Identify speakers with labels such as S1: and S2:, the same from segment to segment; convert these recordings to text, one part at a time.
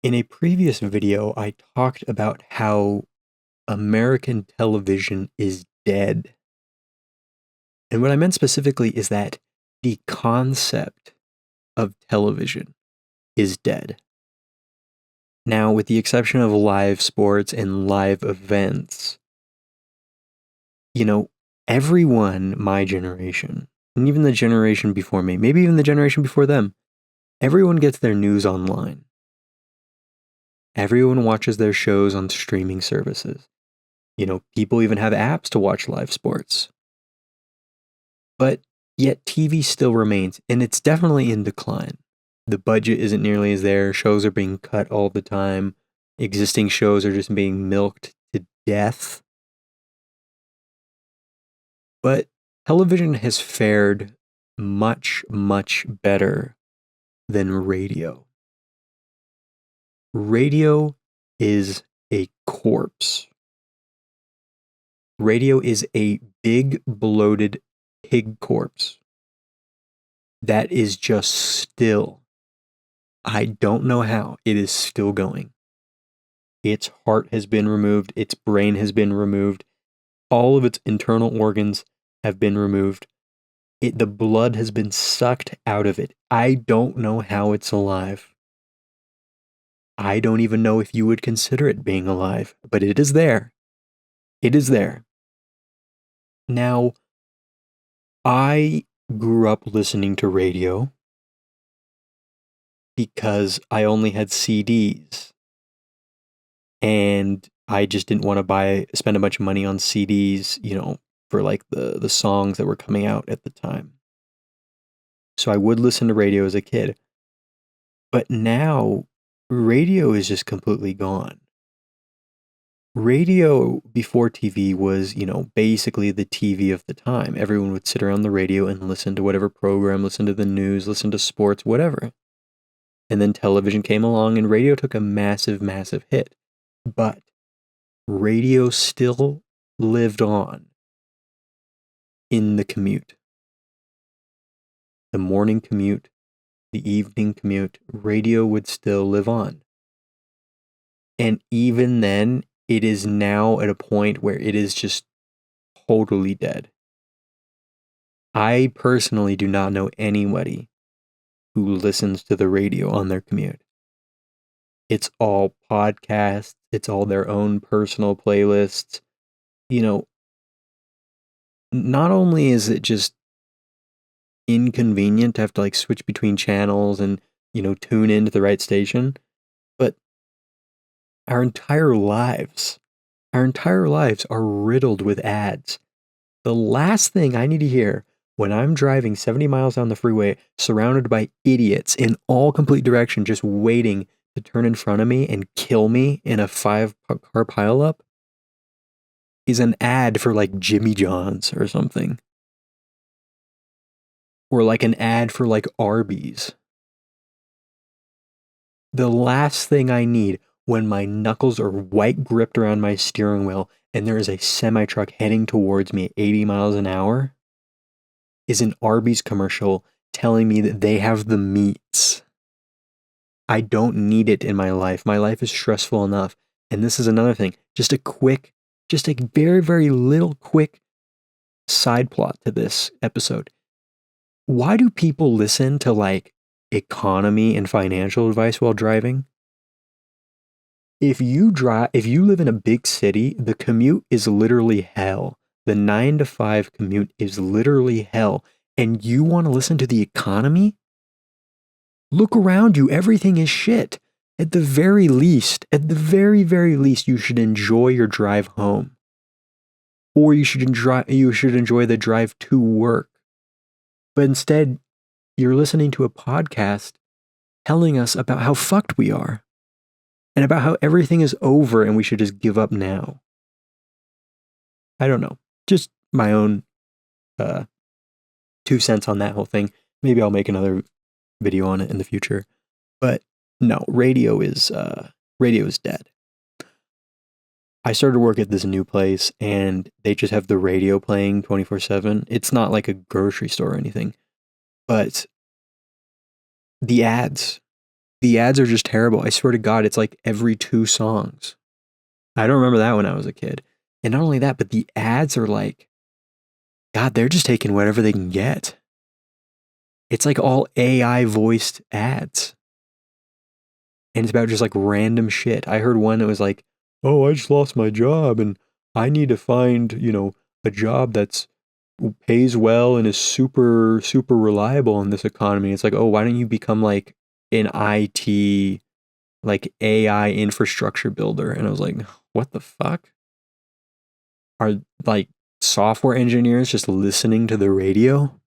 S1: In a previous video, I talked about how American television is dead. And what I meant specifically is that the concept of television is dead. Now, with the exception of live sports and live events, you know, everyone my generation, and even the generation before me, maybe even the generation before them, everyone gets their news online. Everyone watches their shows on streaming services. People even have apps to watch live sports. But yet TV still remains, and it's definitely in decline. The budget isn't nearly as there. Shows are being cut all the time. Existing shows are just being milked to death. But television has fared much, much better than radio. Radio is a corpse. Radio is a big, bloated pig corpse that is just still. I don't know how. It is still going. Its heart has been removed. Its brain has been removed. All of its internal organs have been removed. The blood has been sucked out of it. I don't know how it's alive. I don't even know if you would consider it being alive, but it is there. It is there. Now, I grew up listening to radio because I only had CDs. And I just didn't want to spend a bunch of money on CDs, for like the songs that were coming out at the time. So I would listen to radio as a kid. But now radio is just completely gone. Radio before TV was, basically the TV of the time. Everyone would sit around the radio and listen to whatever program, listen to the news, listen to sports, whatever. And then television came along and radio took a massive, massive hit. But radio still lived on in the commute. The morning commute, the evening commute, radio would still live on. And even then, it is now at a point where it is just totally dead. I personally do not know anybody who listens to the radio on their commute. It's all podcasts. It's all their own personal playlists. Not only is it just inconvenient to have to switch between channels and, tune into the right station, but our entire lives are riddled with ads. The last thing I need to hear when I'm driving 70 miles down the freeway, surrounded by idiots in all complete direction, just waiting to turn in front of me and kill me in a 5-car pileup, is an ad for Jimmy John's or something. Or an ad for Arby's. The last thing I need when my knuckles are white gripped around my steering wheel and there is a semi-truck heading towards me at 80 miles an hour is an Arby's commercial telling me that they have the meats. I don't need it in my life. My life is stressful enough. And this is another thing. Just a very, very little quick side plot to this episode. Why do people listen to economy and financial advice while driving? If you live in a big city, the commute is literally hell. The 9 to 5 commute is literally hell. And you want to listen to the economy? Look around you. Everything is shit. At the very, very least, you should enjoy your drive home. Or you should enjoy the drive to work. But instead, you're listening to a podcast telling us about how fucked we are. And about how everything is over and we should just give up now. I don't know. Just my own 2 cents on that whole thing. Maybe I'll make another video on it in the future. But no, radio is dead. I started work at this new place and they just have the radio playing 24/7. It's not like a grocery store or anything. But the ads The ads are just terrible. I swear to God, it's like every 2 songs. I don't remember that when I was a kid. And not only that, but the ads are like, God, they're just taking whatever they can get. It's like all AI voiced ads. And it's about just like random shit. I heard one that was like, oh, I just lost my job and I need to find, a job that's pays well and is super, super reliable in this economy. It's like, oh, why don't you become like an IT, like AI infrastructure builder? And I was like, what the fuck? Are like software engineers just listening to the radio?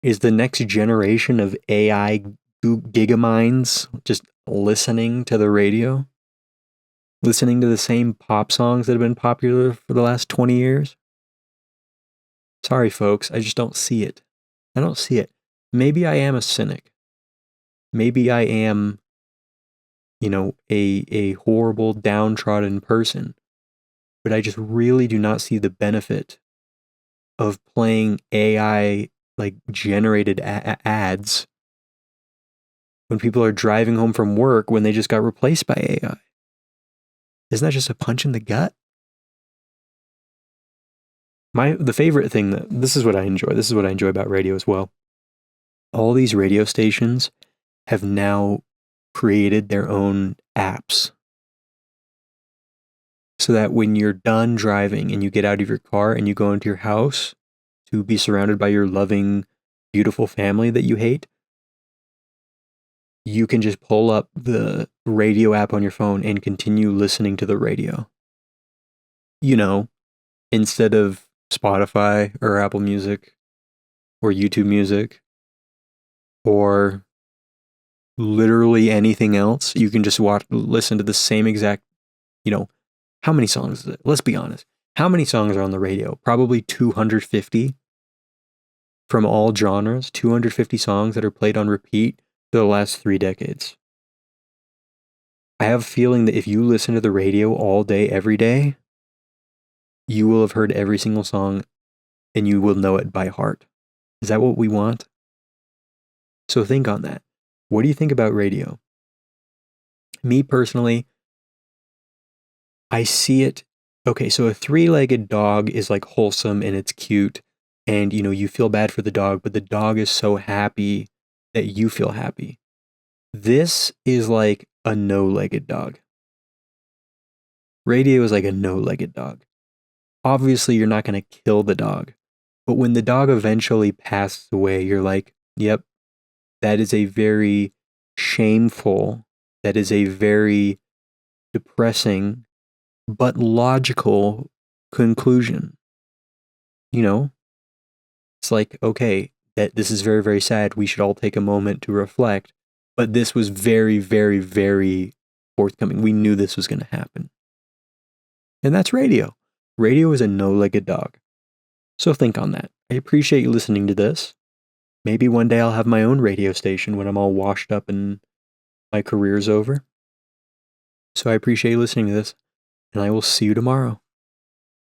S1: Is the next generation of AI gigaminds just listening to the radio? Listening to the same pop songs that have been popular for the last 20 years? Sorry, folks, I just don't see it. I don't see it. Maybe I am a cynic. Maybe I am, a horrible, downtrodden person. But I just really do not see the benefit of playing AI like generated ads when people are driving home from work when they just got replaced by AI. Isn't that just a punch in the gut? The favorite thing this is what I enjoy. This is what I enjoy about radio as well. All these radio stations have now created their own apps. So that when you're done driving and you get out of your car and you go into your house to be surrounded by your loving, beautiful family that you hate, you can just pull up the radio app on your phone and continue listening to the radio. Instead of Spotify or Apple Music or YouTube Music or literally anything else, you can just listen to the same exact, how many songs is it? Let's be honest. How many songs are on the radio? Probably 250 from all genres, 250 songs that are played on repeat for the last 3 decades. I have a feeling that if you listen to the radio all day, every day, you will have heard every single song and you will know it by heart. Is that what we want? So think on that. What do you think about radio? Me personally, I see it. Okay, so a 3-legged dog is like wholesome and it's cute and you feel bad for the dog, but the dog is so happy that you feel happy. This is like a no-legged dog. Radio is like a no-legged dog. Obviously, you're not going to kill the dog, but when the dog eventually passes away, you're like, yep, that is a very shameful, that is a very depressing, but logical conclusion. It's like, okay, that this is very, very sad. We should all take a moment to reflect. But this was very, very, very forthcoming. We knew this was going to happen. And that's radio. Radio is a no-legged dog. So think on that. I appreciate you listening to this. Maybe one day I'll have my own radio station when I'm all washed up and my career's over. So I appreciate you listening to this, and I will see you tomorrow.